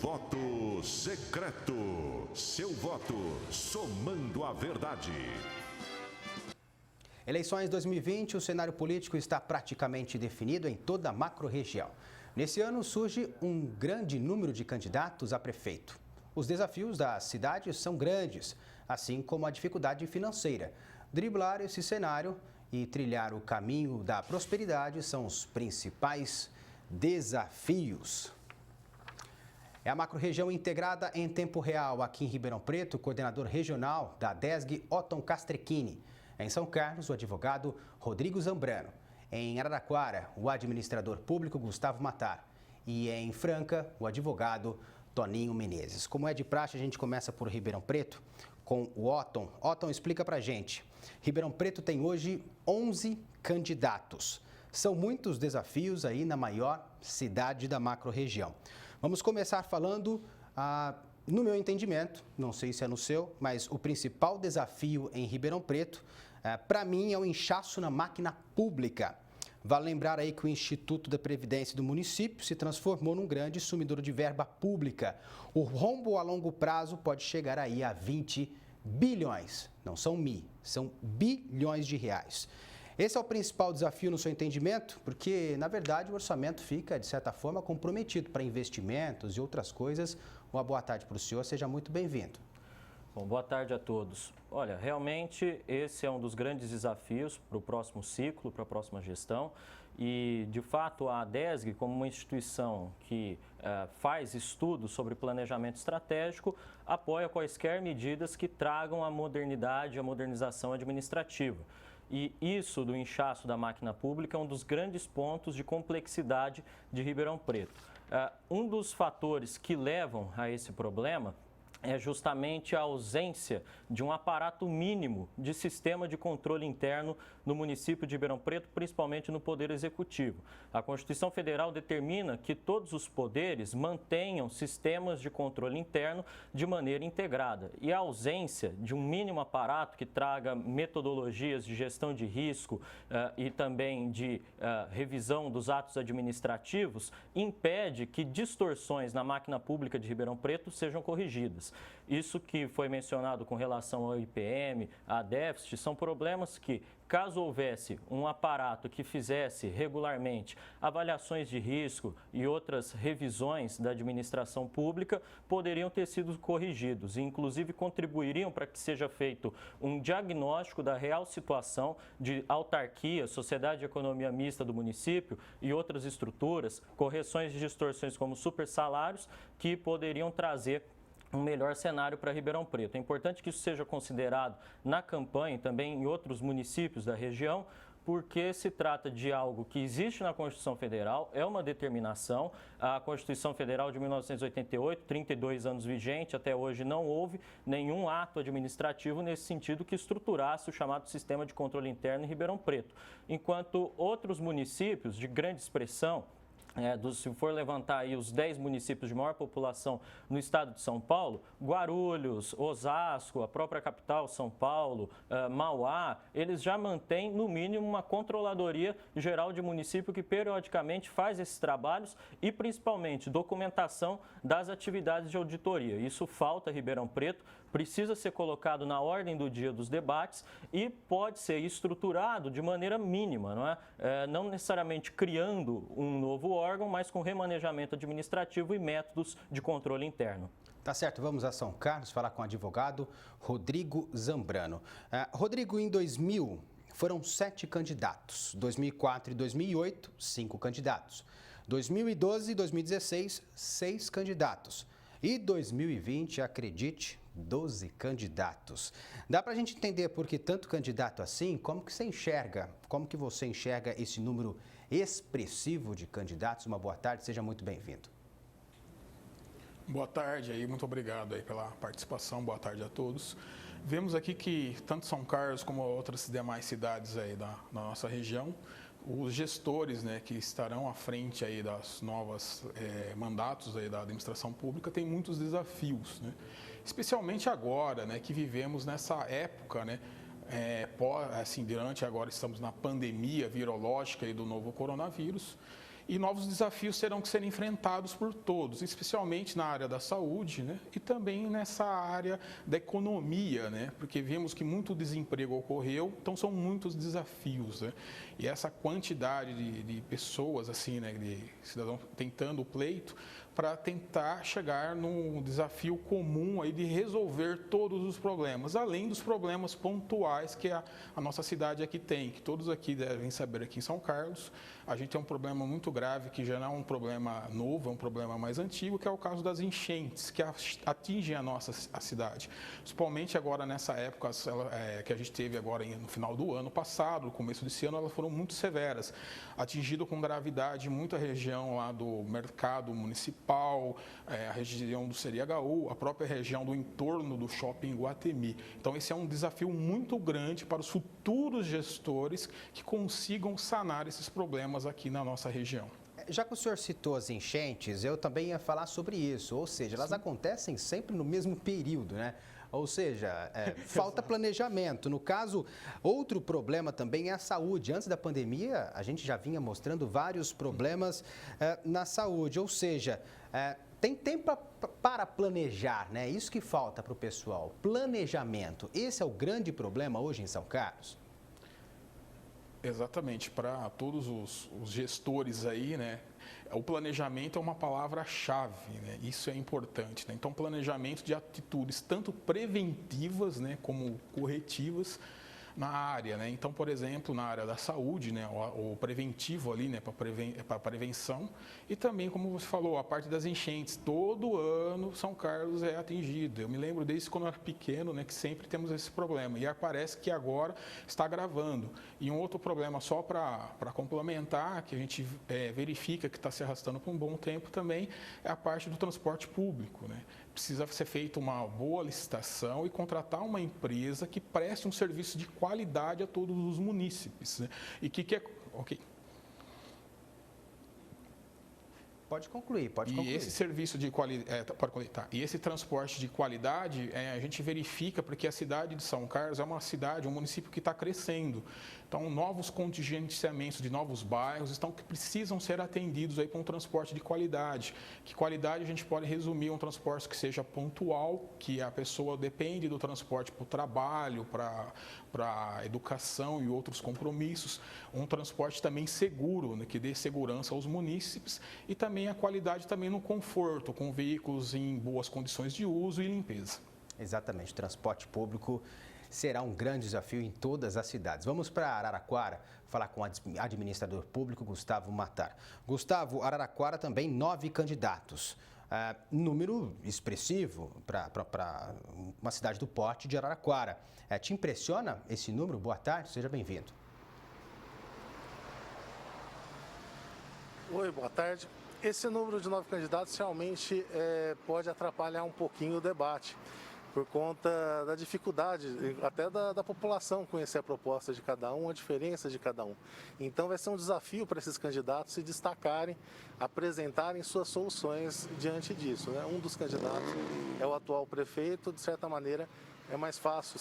voto secreto. Seu voto somando a verdade. Eleições 2020, o cenário político está praticamente definido em toda a macro-região. Nesse ano surge um grande número de candidatos a prefeito. Os desafios da cidade são grandes, assim como a dificuldade financeira. Driblar esse cenário e trilhar o caminho da prosperidade são os principais desafios. É a macro-região integrada em tempo real. Aqui em Ribeirão Preto, o coordenador regional da DESG, Otton Castrecchini. Em São Carlos, o advogado Rodrigo Zambrano. Em Araraquara, o administrador público Gustavo Matar. E em Franca, o advogado Toninho Menezes. Como é de praxe, a gente começa por Ribeirão Preto com o Otton. Otton, explica pra gente. Ribeirão Preto tem hoje 11 candidatos. São muitos desafios aí na maior cidade da macro-região. Vamos começar falando, no meu entendimento, não sei se é no seu, mas o principal desafio em Ribeirão Preto, para mim, é o inchaço na máquina pública. Vale lembrar aí que o Instituto da Previdência do município se transformou num grande sumidor de verba pública. O rombo a longo prazo pode chegar aí a 20 bilhões. Não são são bilhões de reais. Esse é o principal desafio no seu entendimento, porque, na verdade, o orçamento fica, de certa forma, comprometido para investimentos e outras coisas. Uma boa tarde para o senhor, seja muito bem-vindo. Bom, boa tarde a todos. Olha, realmente esse é um dos grandes desafios para o próximo ciclo, para a próxima gestão. E, de fato, a DESG, como uma instituição que faz estudos sobre planejamento estratégico, apoia quaisquer medidas que tragam a modernidade, a modernização administrativa. E isso do inchaço da máquina pública é um dos grandes pontos de complexidade de Ribeirão Preto. Um dos fatores que levam a esse problema é justamente a ausência de um aparato mínimo de sistema de controle interno no município de Ribeirão Preto, principalmente no Poder Executivo. A Constituição Federal determina que todos os poderes mantenham sistemas de controle interno de maneira integrada. E a ausência de um mínimo aparato que traga metodologias de gestão de risco e também de revisão dos atos administrativos impede que distorções na máquina pública de Ribeirão Preto sejam corrigidas. Isso que foi mencionado com relação ao IPM, a déficit, são problemas que, caso houvesse um aparato que fizesse regularmente avaliações de risco e outras revisões da administração pública, poderiam ter sido corrigidos e, inclusive, contribuiriam para que seja feito um diagnóstico da real situação de autarquia, sociedade de economia mista do município e outras estruturas, correções de distorções como supersalários, que poderiam trazer um melhor cenário para Ribeirão Preto. É importante que isso seja considerado na campanha e também em outros municípios da região, porque se trata de algo que existe na Constituição Federal, é uma determinação. A Constituição Federal de 1988, 32 anos vigente, até hoje não houve nenhum ato administrativo nesse sentido que estruturasse o chamado Sistema de Controle Interno em Ribeirão Preto. Enquanto outros municípios de grande expressão, se for levantar aí os 10 municípios de maior população no estado de São Paulo, Guarulhos, Osasco, a própria capital São Paulo, Mauá, eles já mantêm no mínimo uma controladoria geral de município que periodicamente faz esses trabalhos e principalmente documentação das atividades de auditoria. Isso falta a Ribeirão Preto, precisa ser colocado na ordem do dia dos debates e pode ser estruturado de maneira mínima, não é? Não necessariamente criando um novo órgão, mas com remanejamento administrativo e métodos de controle interno. Tá certo, vamos a São Carlos falar com o advogado Rodrigo Zambrano. Rodrigo, em 2000 foram 7 candidatos, 2004 e 2008, 5 candidatos, 2012 e 2016, 6 candidatos e 2020, acredite, 12 candidatos. Dá para a gente entender por que tanto candidato assim? Como que você enxerga esse número expressivo de candidatos? Uma boa tarde, seja muito bem-vindo. Boa tarde aí, muito obrigado aí pela participação, boa tarde a todos. Vemos aqui que tanto São Carlos como outras demais cidades aí da nossa região, os gestores, né, que estarão à frente aí das novas mandatos aí da administração pública têm muitos desafios, né? Especialmente agora, né, que vivemos nessa época, né, durante agora estamos na pandemia virológica aí do novo coronavírus e novos desafios terão que ser enfrentados por todos, especialmente na área da saúde, né? E também nessa área da economia, né? Porque vimos que muito desemprego ocorreu, então são muitos desafios, né? E essa quantidade de pessoas, assim, né, de cidadãos tentando o pleito, para tentar chegar num desafio comum aí de resolver todos os problemas, além dos problemas pontuais que a nossa cidade aqui tem, que todos aqui devem saber. Aqui em São Carlos, a gente tem um problema muito grave, que já não é um problema novo, é um problema mais antigo, que é o caso das enchentes, que atingem a cidade. Principalmente agora nessa época que a gente teve agora no final do ano passado, no começo desse ano, elas foram muito severas, atingindo com gravidade muita região lá do mercado municipal, a região do CRHU, a própria região do entorno do shopping Iguatemi. Então, esse é um desafio muito grande para os futuros gestores que consigam sanar esses problemas aqui na nossa região. Já que o senhor citou as enchentes, eu também ia falar sobre isso, ou seja, elas acontecem sempre no mesmo período, né? Ou seja, falta planejamento. No caso, outro problema também é a saúde. Antes da pandemia, a gente já vinha mostrando vários problemas na saúde. Ou seja, tem tempo para planejar, né? Isso que falta para o pessoal. Planejamento. Esse é o grande problema hoje em São Carlos? Exatamente, para todos os gestores aí, né? O planejamento é uma palavra-chave, né? Isso é importante, né? Então, planejamento de atitudes tanto preventivas, né, como corretivas na área, né? Então, por exemplo, na área da saúde, né, o preventivo ali, né, para prevenção, e também, como você falou, a parte das enchentes. Todo ano São Carlos é atingido. Eu me lembro desde quando eu era pequeno, né, que sempre temos esse problema. E parece que agora está agravando. E um outro problema, só para complementar, que a gente verifica que está se arrastando por um bom tempo também, é a parte do transporte público, né? Precisa ser feita uma boa licitação e contratar uma empresa que preste um serviço de qualidade a todos os munícipes, né? E que é... Ok. Pode concluir, pode concluir. E esse serviço de qualidade, e esse transporte de qualidade, a gente verifica porque a cidade de São Carlos é uma cidade, um município que está crescendo. Então, novos contingenciamentos de novos bairros que precisam ser atendidos aí para um transporte de qualidade. Que qualidade a gente pode resumir um transporte que seja pontual, que a pessoa depende do transporte para o trabalho, para a educação e outros compromissos. Um transporte também seguro, né, que dê segurança aos munícipes, e também a qualidade também no conforto, com veículos em boas condições de uso e limpeza. Exatamente, transporte público será um grande desafio em todas as cidades. Vamos para Araraquara falar com o administrador público, Gustavo Matar. Gustavo, Araraquara também 9 candidatos. Número expressivo para uma cidade do porte de Araraquara. Te impressiona esse número? Boa tarde, seja bem-vindo. Oi, boa tarde. Esse número de 9 candidatos realmente pode atrapalhar um pouquinho o debate, por conta da dificuldade, até da população conhecer a proposta de cada um, a diferença de cada um. Então vai ser um desafio para esses candidatos se destacarem, apresentarem suas soluções diante disso, né? Um dos candidatos é o atual prefeito, de certa maneira é mais fácil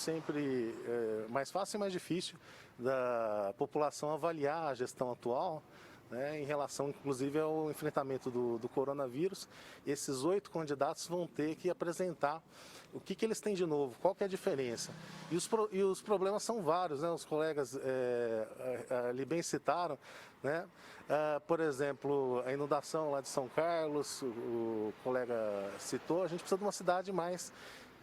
mais fácil e mais difícil da população avaliar a gestão atual, né, em relação, inclusive, ao enfrentamento do coronavírus. Esses 8 candidatos vão ter que apresentar o que eles têm de novo, qual que é a diferença. E os problemas são vários, né? Os colegas ali bem citaram, né? Por exemplo, a inundação lá de São Carlos, o colega citou, a gente precisa de uma cidade mais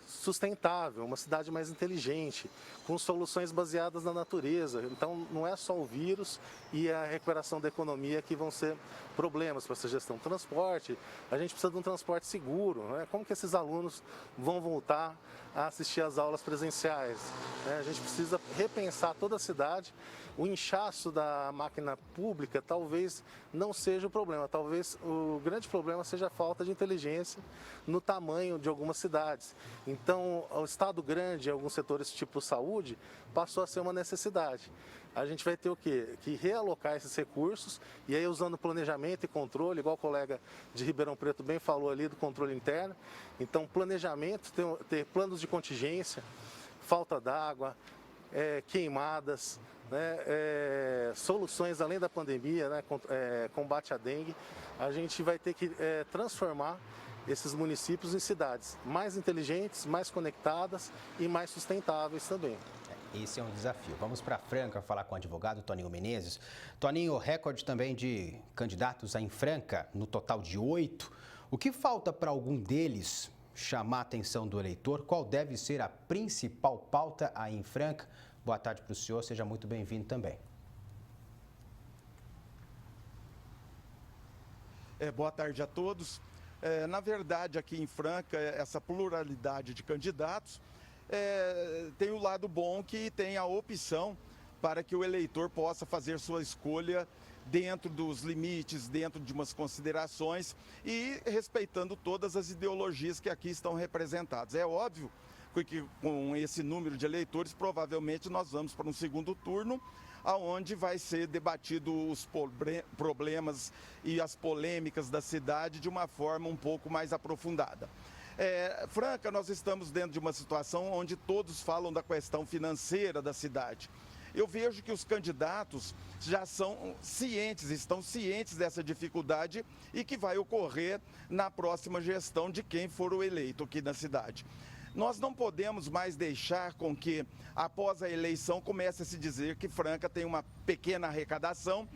sustentável, uma cidade mais inteligente, com soluções baseadas na natureza. Então, não é só o vírus e a recuperação da economia que vão ser problemas para essa gestão. Transporte, a gente precisa de um transporte seguro, né? Como que esses alunos vão voltar a assistir às aulas presenciais, né? A gente precisa repensar toda a cidade. O inchaço da máquina pública talvez não seja o problema, talvez o grande problema seja a falta de inteligência no tamanho de algumas cidades. Então, o estado grande, em alguns setores tipo saúde, passou a ser uma necessidade. A gente vai ter o quê? Que realocar esses recursos, e aí usando planejamento e controle, igual o colega de Ribeirão Preto bem falou ali do controle interno. Então, planejamento, ter planos de contingência, falta d'água, queimadas, né, soluções além da pandemia, né, combate à dengue, a gente vai ter que transformar esses municípios em cidades mais inteligentes, mais conectadas e mais sustentáveis também. Esse é um desafio. Vamos para Franca falar com o advogado Toninho Menezes. Toninho, recorde também de candidatos em Franca, no total de 8. O que falta para algum deles chamar a atenção do eleitor? Qual deve ser a principal pauta aí em Franca? Boa tarde para o senhor, seja muito bem-vindo também. Boa tarde a todos. Na verdade, aqui em Franca, essa pluralidade de candidatos tem o lado bom que tem a opção para que o eleitor possa fazer sua escolha dentro dos limites, dentro de umas considerações e respeitando todas as ideologias que aqui estão representadas. É óbvio que com esse número de eleitores, provavelmente nós vamos para um segundo turno, onde vai ser debatido os problemas e as polêmicas da cidade de uma forma um pouco mais aprofundada. Franca, nós estamos dentro de uma situação onde todos falam da questão financeira da cidade. Eu vejo que os candidatos já são cientes, estão cientes dessa dificuldade e que vai ocorrer na próxima gestão de quem for o eleito aqui na cidade. Nós não podemos mais deixar com que, após a eleição, comece a se dizer que Franca tem uma pequena arrecadação,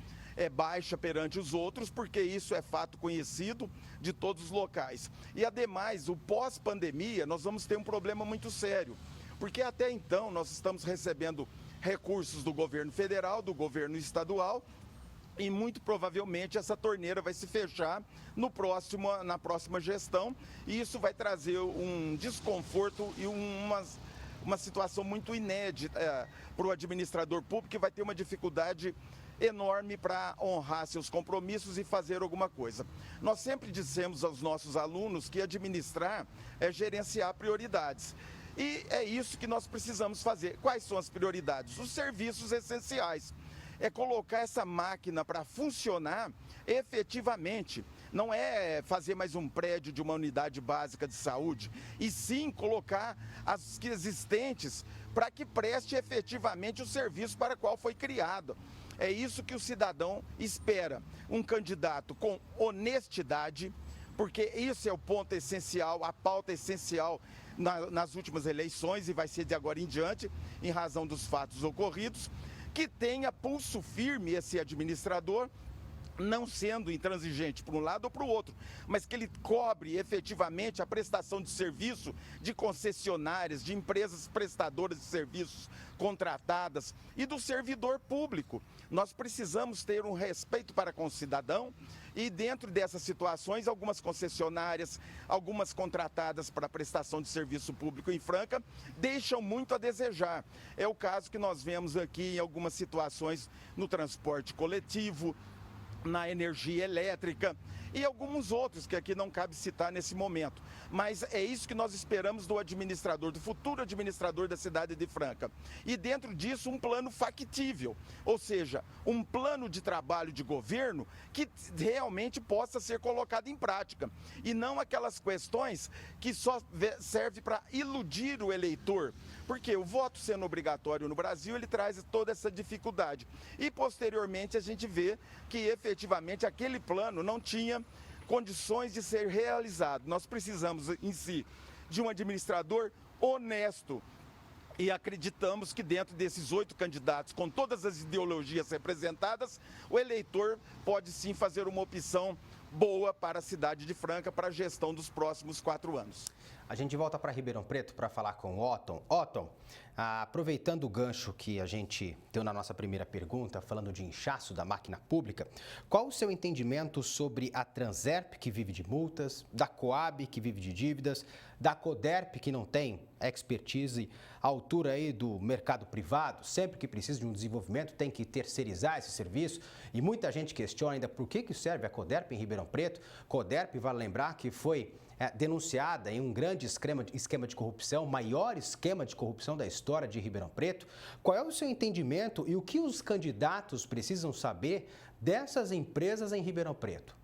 baixa perante os outros, porque isso é fato conhecido de todos os locais. E, ademais, o pós-pandemia, nós vamos ter um problema muito sério, porque até então nós estamos recebendo recursos do governo federal, do governo estadual, e muito provavelmente essa torneira vai se fechar na próxima gestão, e isso vai trazer um desconforto e uma situação muito inédita para o administrador público, que vai ter uma dificuldade enorme para honrar seus compromissos e fazer alguma coisa. Nós sempre dissemos aos nossos alunos que administrar é gerenciar prioridades. E é isso que nós precisamos fazer. Quais são as prioridades? Os serviços essenciais. É colocar essa máquina para funcionar efetivamente. Não é fazer mais um prédio de uma unidade básica de saúde, e sim colocar as existentes para que preste efetivamente o serviço para o qual foi criado. É isso que o cidadão espera. Um candidato com honestidade, porque isso é o ponto essencial, a pauta essencial nas últimas eleições e vai ser de agora em diante, em razão dos fatos ocorridos, que tenha pulso firme esse administrador, não sendo intransigente para um lado ou para o outro, mas que ele cobre efetivamente a prestação de serviço de concessionárias, de empresas prestadoras de serviços contratadas e do servidor público. Nós precisamos ter um respeito para com o cidadão e, dentro dessas situações, algumas concessionárias, algumas contratadas para prestação de serviço público em Franca, deixam muito a desejar. É o caso que nós vemos aqui em algumas situações no transporte coletivo, na energia elétrica e alguns outros que aqui não cabe citar nesse momento. Mas é isso que nós esperamos do administrador, do futuro administrador da cidade de Franca. E dentro disso um plano factível, ou seja, um plano de trabalho de governo que realmente possa ser colocado em prática. E não aquelas questões que só servem para iludir o eleitor. Porque o voto sendo obrigatório no Brasil, ele traz toda essa dificuldade. E posteriormente a gente vê que efetivamente aquele plano não tinha condições de ser realizado. Nós precisamos em si de um administrador honesto. E acreditamos que dentro desses 8 candidatos, com todas as ideologias representadas, o eleitor pode sim fazer uma opção boa para a cidade de Franca, para a gestão dos próximos 4 anos. A gente volta para Ribeirão Preto para falar com o Otton. Otton, aproveitando o gancho que a gente deu na nossa primeira pergunta, falando de inchaço da máquina pública, qual o seu entendimento sobre a Transerp, que vive de multas, da Coab, que vive de dívidas, da Coderp, que não tem expertise à altura aí do mercado privado, sempre que precisa de um desenvolvimento tem que terceirizar esse serviço, e muita gente questiona ainda por que serve a Coderp em Ribeirão Preto. Coderp, vale lembrar que foi denunciada em um grande esquema de corrupção, maior esquema de corrupção da história de Ribeirão Preto. Qual é o seu entendimento e o que os candidatos precisam saber dessas empresas em Ribeirão Preto?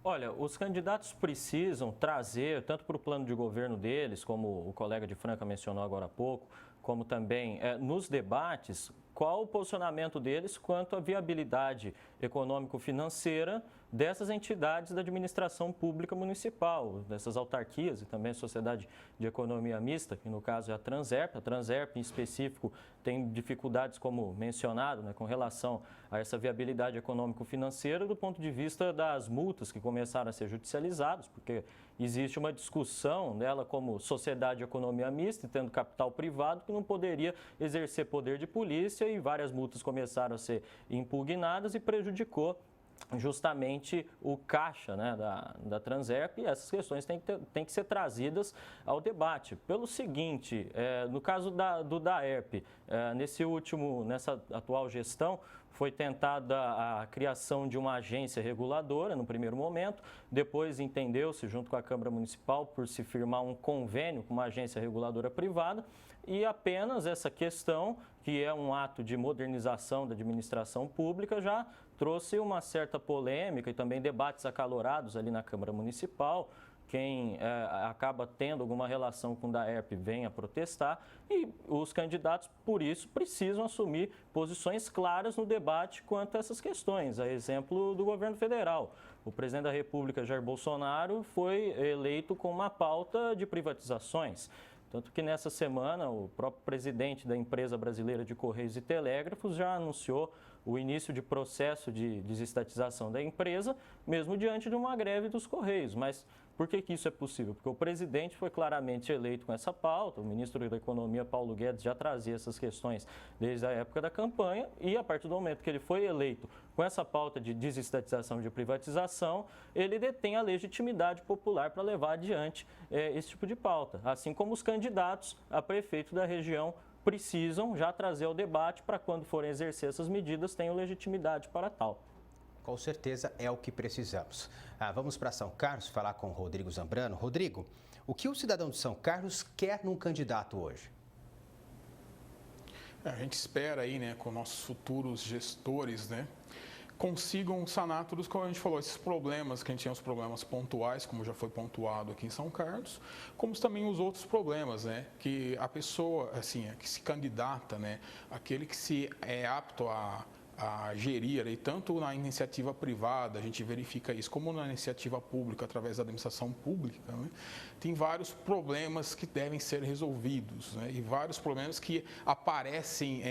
Olha, os candidatos precisam trazer, tanto para o plano de governo deles, como o colega de Franca mencionou agora há pouco, como também nos debates, qual o posicionamento deles quanto à viabilidade econômico-financeira dessas entidades da administração pública municipal, dessas autarquias e também a Sociedade de Economia Mista, que no caso é a Transerp. A Transerp, em específico, tem dificuldades, como mencionado, né, com relação a essa viabilidade econômico-financeira do ponto de vista das multas que começaram a ser judicializadas, porque existe uma discussão dela como Sociedade de Economia Mista, tendo capital privado, que não poderia exercer poder de polícia, e várias multas começaram a ser impugnadas e prejudicou justamente o caixa, né, da Transerp, e essas questões têm que ser trazidas ao debate. Pelo seguinte, no caso do DAERP, nessa atual gestão, foi tentada a criação de uma agência reguladora no primeiro momento, depois entendeu-se, junto com a Câmara Municipal, por se firmar um convênio com uma agência reguladora privada, e apenas essa questão, que é um ato de modernização da administração pública, já trouxe uma certa polêmica e também debates acalorados ali na Câmara Municipal. Quem acaba tendo alguma relação com o DAERP vem a protestar, e os candidatos, por isso, precisam assumir posições claras no debate quanto a essas questões. A exemplo do governo federal. O presidente da República, Jair Bolsonaro, foi eleito com uma pauta de privatizações. Tanto que nessa semana o próprio presidente da Empresa Brasileira de Correios e Telégrafos já anunciou o início de processo de desestatização da empresa, mesmo diante de uma greve dos Correios. Mas por que isso é possível? Porque o presidente foi claramente eleito com essa pauta, o ministro da Economia, Paulo Guedes, já trazia essas questões desde a época da campanha, e a partir do momento que ele foi eleito com essa pauta de desestatização e de privatização, ele detém a legitimidade popular para levar adiante esse tipo de pauta, assim como os candidatos a prefeito da região precisam já trazer ao debate para, quando forem exercer essas medidas, tenham legitimidade para tal. Com certeza é o que precisamos. Vamos para São Carlos falar com o Rodrigo Zambrano. Rodrigo, o que o cidadão de São Carlos quer num candidato hoje? A gente espera aí, né, com nossos futuros gestores, né, consigam sanar tudo, como a gente falou, esses problemas, que a gente tinha os problemas pontuais, como já foi pontuado aqui em São Carlos, como também os outros problemas, né, que a pessoa, assim, que se candidata, né, aquele que se é apto a gerir, e tanto na iniciativa privada, a gente verifica isso, como na iniciativa pública, através da administração pública, né, tem vários problemas que devem ser resolvidos, né, e vários problemas que aparecem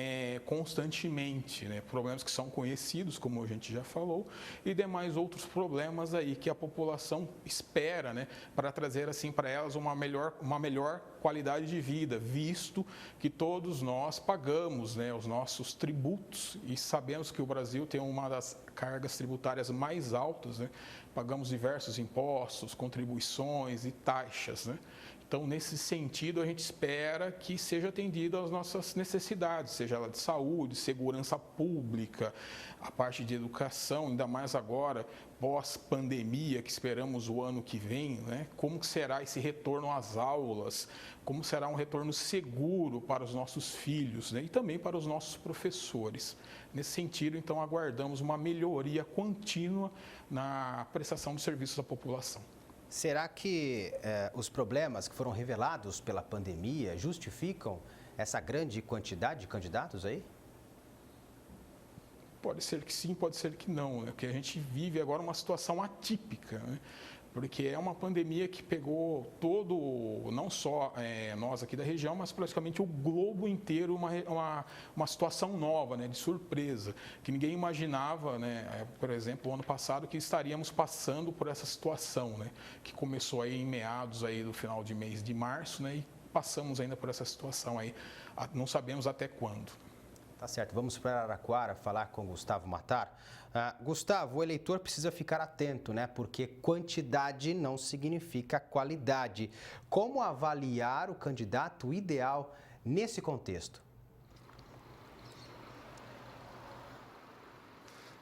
constantemente, né, problemas que são conhecidos, como a gente já falou, e demais outros problemas aí que a população espera, né, para trazer assim para elas uma melhor qualidade de vida, visto que todos nós pagamos, né, os nossos tributos, e sabemos que o Brasil tem uma das cargas tributárias mais altas, né? Pagamos diversos impostos, contribuições e taxas, né? Então, nesse sentido, a gente espera que seja atendido às nossas necessidades, seja ela de saúde, segurança pública, a parte de educação, ainda mais agora, pós-pandemia, que esperamos o ano que vem, né? Como que será esse retorno às aulas, como será um retorno seguro para os nossos filhos, né? E também para os nossos professores. Nesse sentido, então, aguardamos uma melhoria contínua na prestação de serviços à população. Será que os problemas que foram revelados pela pandemia justificam essa grande quantidade de candidatos aí? Pode ser que sim, pode ser que não, né? Porque a gente vive agora uma situação atípica, né? Porque é uma pandemia que pegou não só nós aqui da região, mas praticamente o globo inteiro, uma situação nova, né, de surpresa, que ninguém imaginava, né, por exemplo, o ano passado, que estaríamos passando por essa situação, né, que começou aí em meados aí do final de mês de março, né, e passamos ainda por essa situação aí, não sabemos até quando. Tá certo, vamos para Araraquara falar com Gustavo Matar. Gustavo, o eleitor precisa ficar atento, né? Porque quantidade não significa qualidade. Como avaliar o candidato ideal nesse contexto?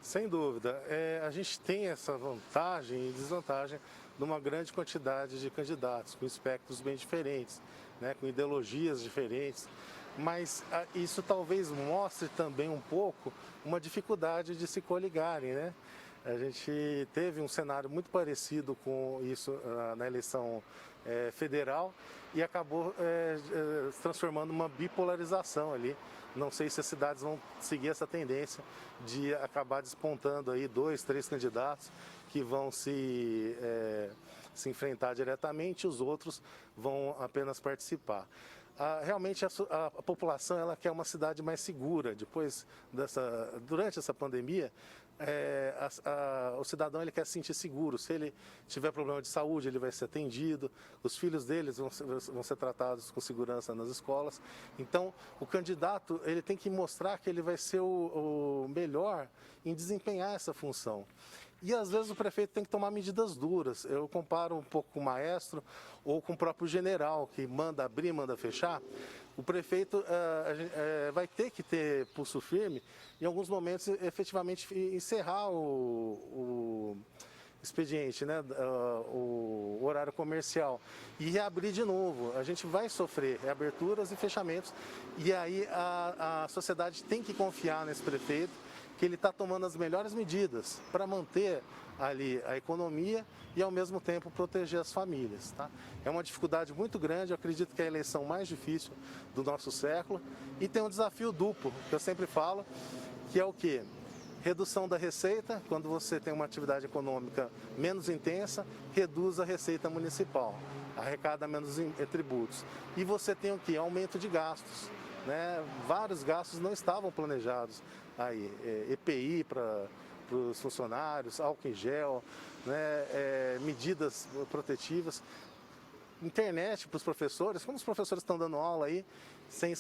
Sem dúvida. A gente tem essa vantagem e desvantagem numa grande quantidade de candidatos, com espectros bem diferentes, né? Com ideologias diferentes. Mas isso talvez mostre também um pouco uma dificuldade de se coligarem, né? A gente teve um cenário muito parecido com isso na eleição federal e acabou se transformando numa bipolarização ali, Não sei se as cidades vão seguir essa tendência de acabar despontando aí 2, 3 candidatos que vão se enfrentar diretamente, e os outros vão apenas participar. Realmente a população ela quer uma cidade mais segura. Durante essa pandemia, o cidadão ele quer se sentir seguro. Se ele tiver problema de saúde, ele vai ser atendido. Os filhos deles vão ser tratados com segurança nas escolas. Então, o candidato ele tem que mostrar que ele vai ser o melhor em desempenhar essa função. E às vezes o prefeito tem que tomar medidas duras. Eu comparo um pouco com o maestro ou com o próprio general, que manda abrir, manda fechar. O prefeito vai ter que ter pulso firme, em alguns momentos, efetivamente encerrar o expediente, né, o horário comercial, e reabrir de novo. A gente vai sofrer reaberturas e fechamentos, e aí a sociedade tem que confiar nesse prefeito, que ele está tomando as melhores medidas para manter ali a economia e, ao mesmo tempo, proteger as famílias. Tá? É uma dificuldade muito grande, eu acredito que é a eleição mais difícil do nosso século, e tem um desafio duplo, que eu sempre falo, que é o quê? Redução da receita. Quando você tem uma atividade econômica menos intensa, reduz a receita municipal, arrecada menos tributos. E você tem o quê? Aumento de gastos. Né? Vários gastos não estavam planejados aí, EPI para os funcionários, álcool em gel, né? Medidas protetivas, internet para os professores. Como os professores estão dando aula aí sem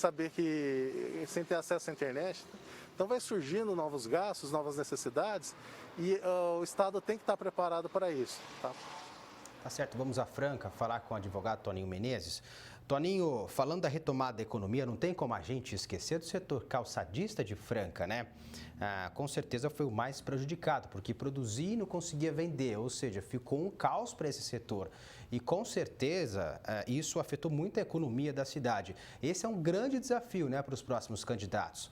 ter acesso à internet, então vai surgindo novos gastos, novas necessidades, e o Estado tem que estar preparado para isso. Tá certo, vamos a Franca falar com o advogado Toninho Menezes. Toninho, falando da retomada da economia, não tem como a gente esquecer do setor calçadista de Franca, né? Com certeza foi o mais prejudicado, porque produzia e não conseguia vender, ou seja, ficou um caos para esse setor. E com certeza isso afetou muito a economia da cidade. Esse é um grande desafio, né, para os próximos candidatos.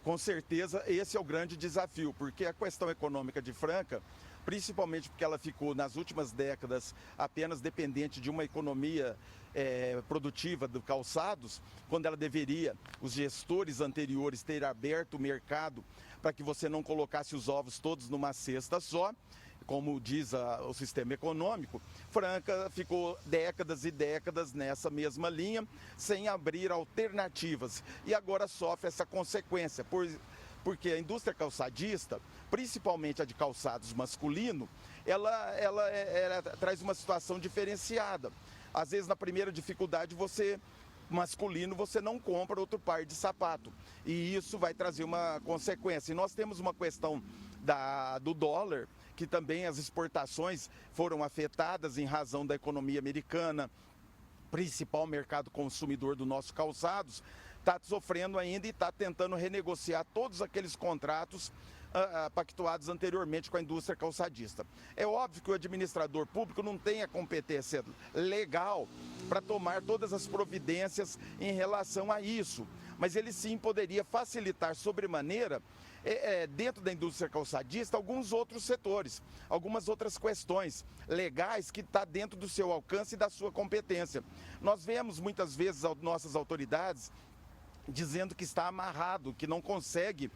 Com certeza, esse é o grande desafio, porque a questão econômica de Franca, principalmente porque ela ficou nas últimas décadas apenas dependente de uma economia produtiva do calçados, quando ela deveria, os gestores anteriores, ter aberto o mercado para que você não colocasse os ovos todos numa cesta só, como diz o sistema econômico. Franca ficou décadas e décadas nessa mesma linha, sem abrir alternativas. E agora sofre essa consequência, porque a indústria calçadista, principalmente a de calçados masculino, ela traz uma situação diferenciada. Às vezes, na primeira dificuldade, masculino, você não compra outro par de sapato. E isso vai trazer uma consequência. E nós temos uma questão do dólar, que também as exportações foram afetadas em razão da economia americana, principal mercado consumidor do nosso calçados, está sofrendo ainda e está tentando renegociar todos aqueles contratos pactuados anteriormente com a indústria calçadista. É óbvio que o administrador público não tem a competência legal para tomar todas as providências em relação a isso, mas ele sim poderia facilitar sobremaneira dentro da indústria calçadista alguns outros setores, algumas outras questões legais que está dentro do seu alcance e da sua competência. Nós vemos muitas vezes nossas autoridades dizendo que está amarrado, que não consegue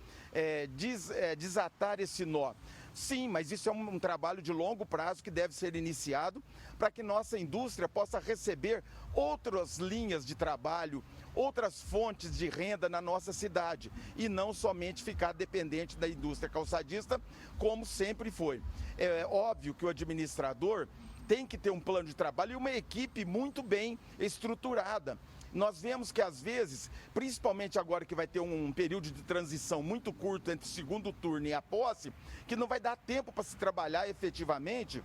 desatar esse nó. Sim, mas isso é um trabalho de longo prazo que deve ser iniciado para que nossa indústria possa receber outras linhas de trabalho, outras fontes de renda na nossa cidade e não somente ficar dependente da indústria calçadista, como sempre foi. É óbvio que o administrador tem que ter um plano de trabalho e uma equipe muito bem estruturada. Nós vemos que, às vezes, principalmente agora que vai ter um período de transição muito curto entre o segundo turno e a posse, que não vai dar tempo para se trabalhar efetivamente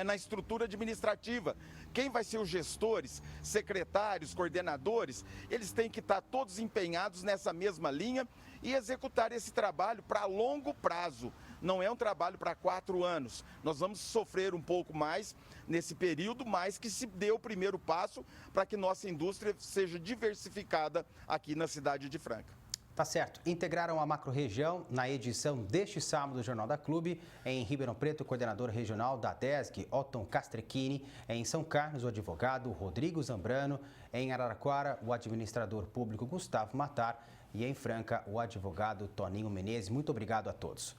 na estrutura administrativa. Quem vai ser os gestores, secretários, coordenadores, eles têm que estar todos empenhados nessa mesma linha e executar esse trabalho para longo prazo. Não é um trabalho para 4 anos. Nós vamos sofrer um pouco mais nesse período, mas que se dê o primeiro passo para que nossa indústria seja diversificada aqui na cidade de Franca. Tá certo. Integraram a macro-região na edição deste sábado do Jornal da Clube. Em Ribeirão Preto, o coordenador regional da DESG, Otton Castrecchini. Em São Carlos, o advogado Rodrigo Zambrano. Em Araraquara, o administrador público Gustavo Matar. E em Franca, o advogado Toninho Menezes. Muito obrigado a todos.